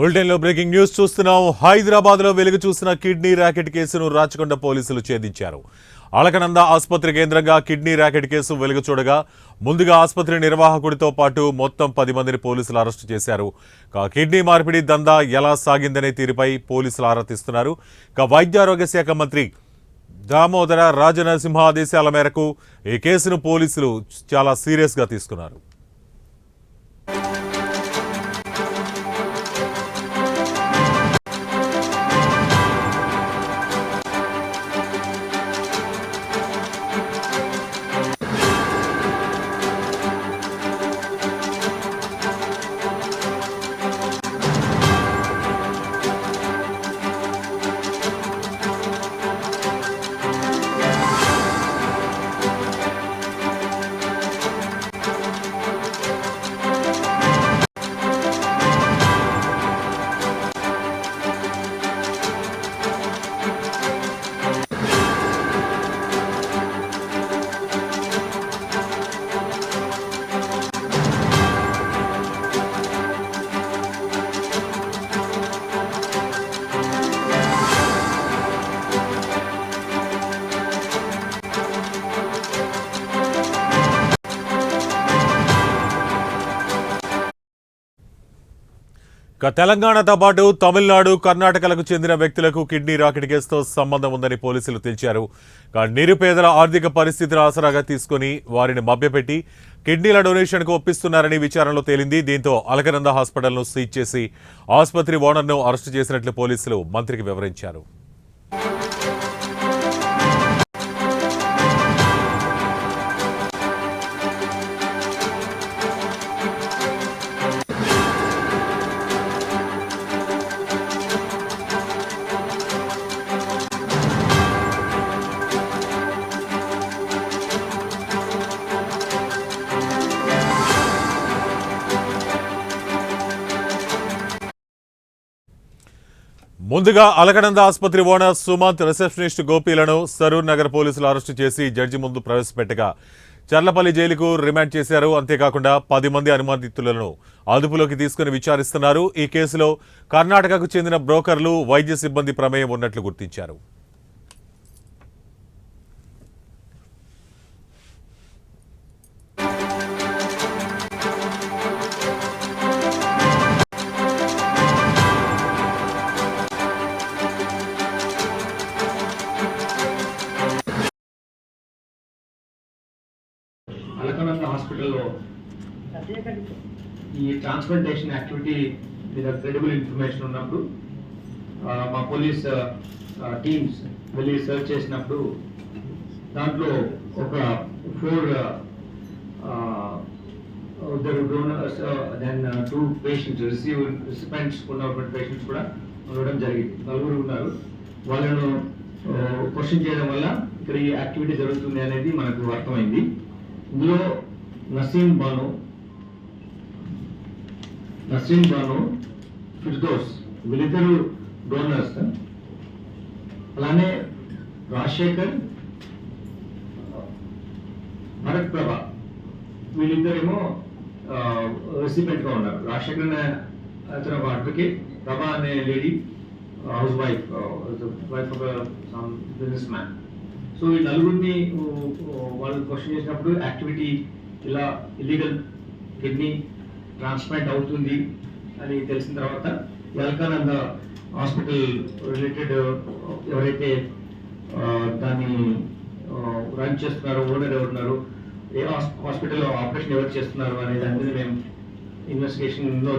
బులెటిన్లో breaking news చూస్తున్నాం. హైదరాబాద్లో వెలుగు చూసిన కిడ్నీ ర్యాకెట్ కేసును రాచకొండ పోలీసులు ఛేదించారు. అలకనంద ఆసుపత్రి కేంద్రంగా కిడ్నీ ర్యాకెట్ కేసు వెలుగు చూడగా ముందుగా ఆసుపత్రి నిర్వాహకుడితో పాటు మొత్తం 10 మందిని పోలీసులు అరెస్టు చేశారు. కిడ్నీ మార్పిడి దందా ఎలా సాగిందనే తీరుపై పోలీసులు ఆరా తీస్తున్నారు. వైద్యారోగ్య శాఖ మంత్రి దామోదర రాజనరసింహ ఆదేశాల మేరకు ఈ కేసును పోలీసులు చాలా సీరియస్గా తీసుకున్నారు. తెలంగాణతో పాటు తమిళనాడు, కర్ణాటకలకు చెందిన వ్యక్తులకు కిడ్నీ రాకెట్ కేసుతో సంబంధం ఉందని పోలీసులు తెలిపారు. నిరుపేదల ఆర్థిక పరిస్థితిని ఆసరాగా తీసుకుని వారిని మభ్యపెట్టి కిడ్నీల డొనేషన్కు ఒప్పిస్తున్నారని విచారణలో తేలింది. దీంతో అలకనంద హాస్పిటల్ను సీజ్ చేసి ఆసుపత్రి ఓనర్ను అరెస్టు చేసినట్లు పోలీసులు మంత్రికి వివరించారు. ముందుగా అలకనంద ఆసుపత్రి ఓనర్ సుమంత్, రిసెప్షనిస్ట్ గోపీలను సరూర్ నగర్ పోలీసులు అరెస్టు చేసి జడ్జి ముందు ప్రవేశపెట్టగా చర్లపల్లి జైలుకు రిమాండ్ చేశారు. అంతేకాకుండా 10 మంది అనుమానితులను అదుపులోకి తీసుకుని విచారిస్తున్నారు. ఈ కేసులో కర్ణాటకకు చెందిన బ్రోకర్లు, వైద్య సిబ్బంది ప్రమేయం ఉన్నట్లు గుర్తించారు. అలకనంద హాస్పిటల్లో ఈ ట్రాన్స్ప్లాంటేషన్ యాక్టివిటీ మీద క్రెడిబుల్ ఇన్ఫర్మేషన్ ఉన్నప్పుడు మా పోలీస్ టీమ్స్ వెళ్ళి సర్చ్ చేసినప్పుడు దాంట్లో ఒక 4 డోనర్స్ దెన్ 2 పేషెంట్స్ రిసిపెంట్స్ ఉన్నటువంటి పేషెంట్స్ కూడా ఉండడం జరిగింది. 4 ఉన్నారు. వాళ్ళను క్వశ్చన్ చేయడం వల్ల ఇక్కడ ఈ యాక్టివిటీ జరుగుతుంది అనేది మనకు అర్థమైంది. ఇందులో నసీం బాను, ఫిర్దోస్ వీళ్ళిద్దరు డోనర్స్. అలానే రాజశేఖర్, భరత్ ప్రభ వీళ్ళిద్దరేమో రెసిపెంట్ గా ఉన్నారు. రాజశేఖర్ అనే అతను ఒక అడ్వకేట్, ప్రభ అనే lady house wife of some business man. So ఈ నలుగురిని వాళ్ళు క్వశ్చన్ చేసినప్పుడు యాక్టివిటీ ఇలా ఇల్లీగల్ కిడ్నీ ట్రాన్స్ప్లాంట్ అవుతుంది అని తెలిసిన తర్వాత అలకనంద హాస్పిటల్ రిలేటెడ్ ఎవరైతే దాన్ని రన్ చేస్తున్నారో, ఓనర్ ఎవరున్నారు, ఏ హాస్పిటల్లో ఆపరేషన్ ఎవరు చేస్తున్నారు అనే దాని మీద మేము ఇన్వెస్టిగేషన్లో